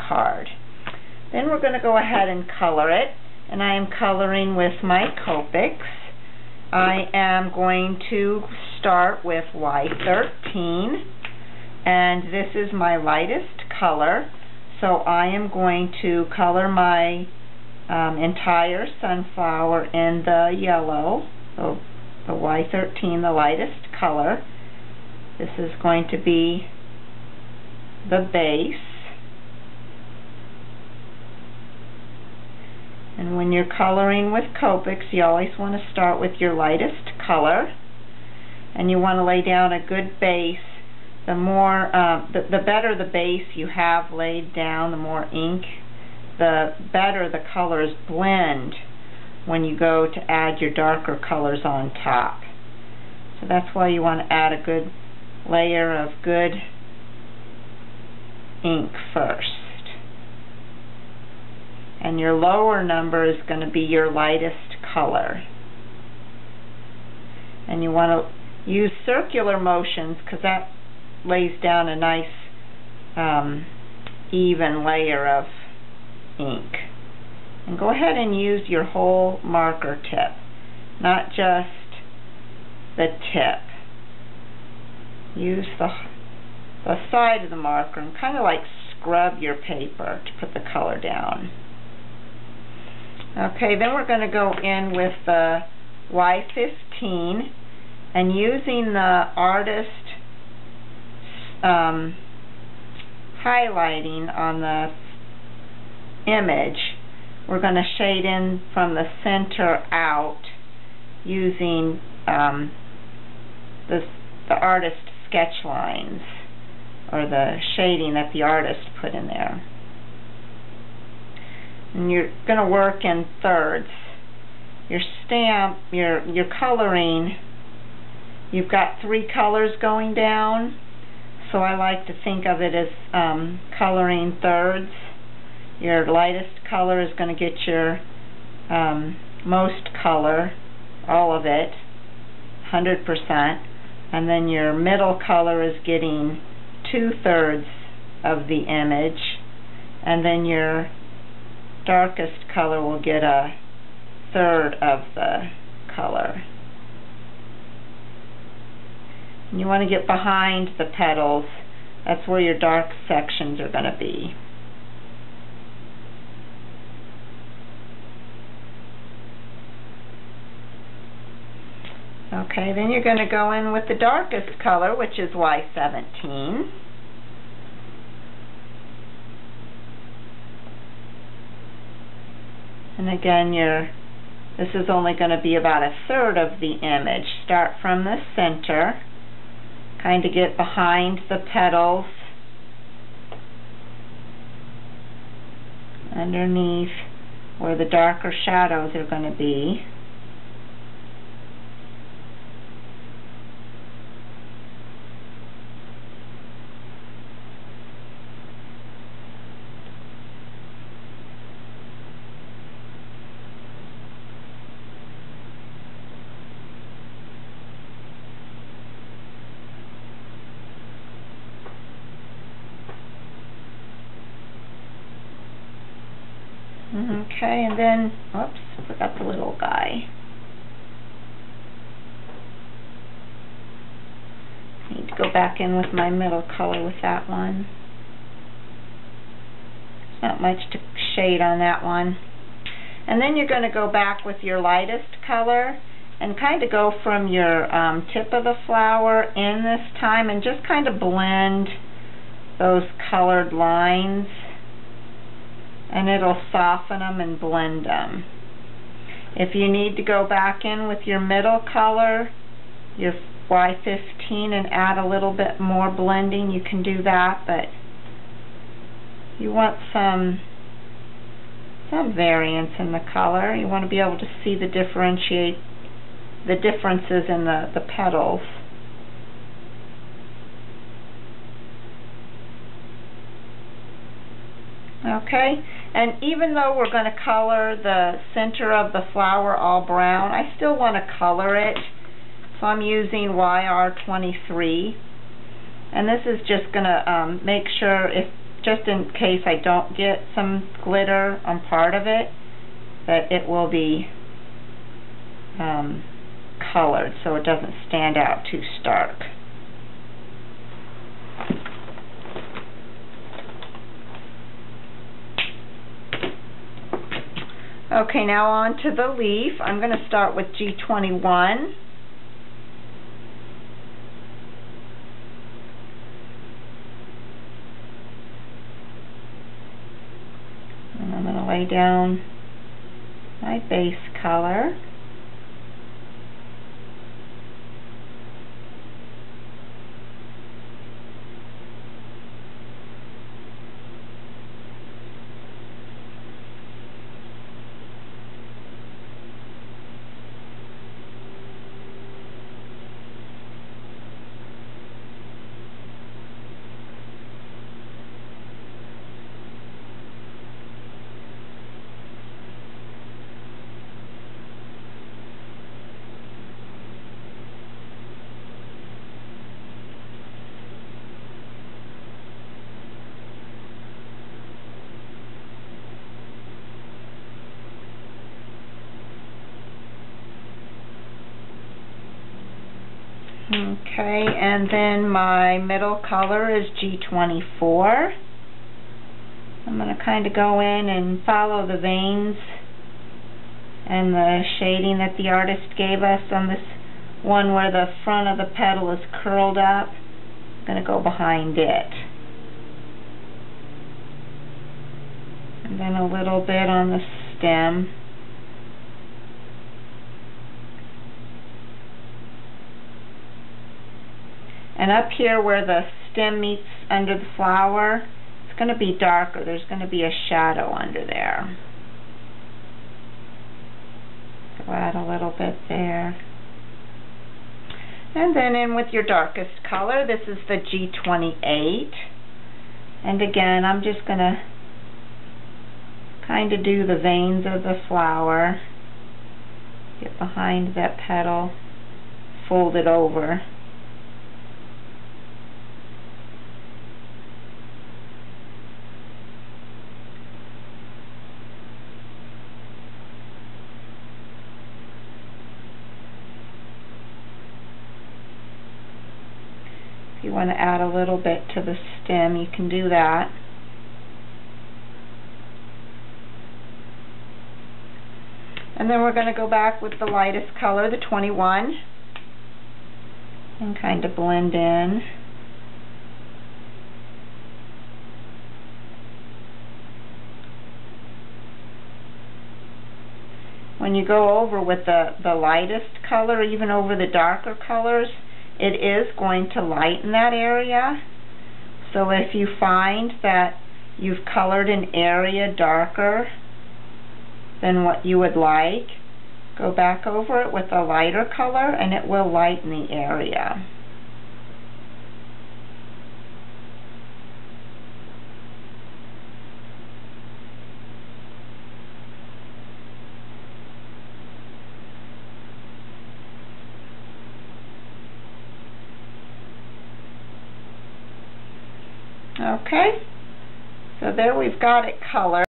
card. Then we're going to go ahead and color it, and I am coloring with my Copics. I am going to start with Y13, and this is my lightest color, so I am going to color my entire sunflower in the yellow, so the Y13, the lightest color. This is going to be the base. And when you're coloring with Copics, you always want to start with your lightest color, and you want to lay down a good base. The more, the better the base you have laid down, the more ink, the better the colors blend when you go to add your darker colors on top. So that's why you want to add a good layer of good ink first. And your lower number is going to be your lightest color. And you want to use circular motions because that lays down a nice even layer of ink. And go ahead and use your whole marker tip, not just the tip. Use the side of the marker and kind of like scrub your paper to put the color down. Okay, then we're going to go in with the Y15, and using the artist highlighting on the image, we're going to shade in from the center out using the artist sketch lines, or the shading that the artist put in there. And you're going to work in thirds. Your stamp, your coloring, you've got 3 colors going down, so I like to think of it as coloring thirds. Your lightest color is going to get your most color, all of it, 100%, and then your middle color is getting 2/3 of the image, and then your darkest color will get 1/3 of the color. And you want to get behind the petals. That's where your dark sections are going to be. Okay, then you're going to go in with the darkest color, which is Y17. And again, this is only going to be about 1/3 of the image. Start from the center, kind of get behind the petals, underneath where the darker shadows are going to be. Okay, and then, oops, I forgot the little guy. Need to go back in with my middle color with that one. There's not much to shade on that one. And then you're going to go back with your lightest color and kind of go from your tip of the flower in this time and just kind of blend those colored lines, and it'll soften them and blend them. If you need to go back in with your middle color, your Y15, and add a little bit more blending, you can do that, but you want some variance in the color. You want to be able to see the differences in the petals. Okay, and even though we're going to color the center of the flower all brown, I still want to color it, so I'm using YR23, and this is just going to make sure just in case I don't get some glitter on part of it, that it will be colored so it doesn't stand out too stark. Okay, now on to the leaf. I'm going to start with G21. And I'm going to lay down my base color. Okay, and then my middle color is G24. I'm going to kind of go in and follow the veins and the shading that the artist gave us on this one where the front of the petal is curled up. I'm going to go behind it. And then a little bit on the stem. And up here where the stem meets under the flower, it's going to be darker. There's going to be a shadow under there. So add a little bit there. And then in with your darkest color, this is the G28. And again, I'm just going to kind of do the veins of the flower. Get behind that petal, fold it over. If you want to add a little bit to the stem, you can do that. And then we're going to go back with the lightest color, the 21, and kind of blend in. When you go over with the lightest color, even over the darker colors, it is going to lighten that area. So if you find that you've colored an area darker than what you would like, go back over it with a lighter color and it will lighten the area. Okay, so there we've got it colored.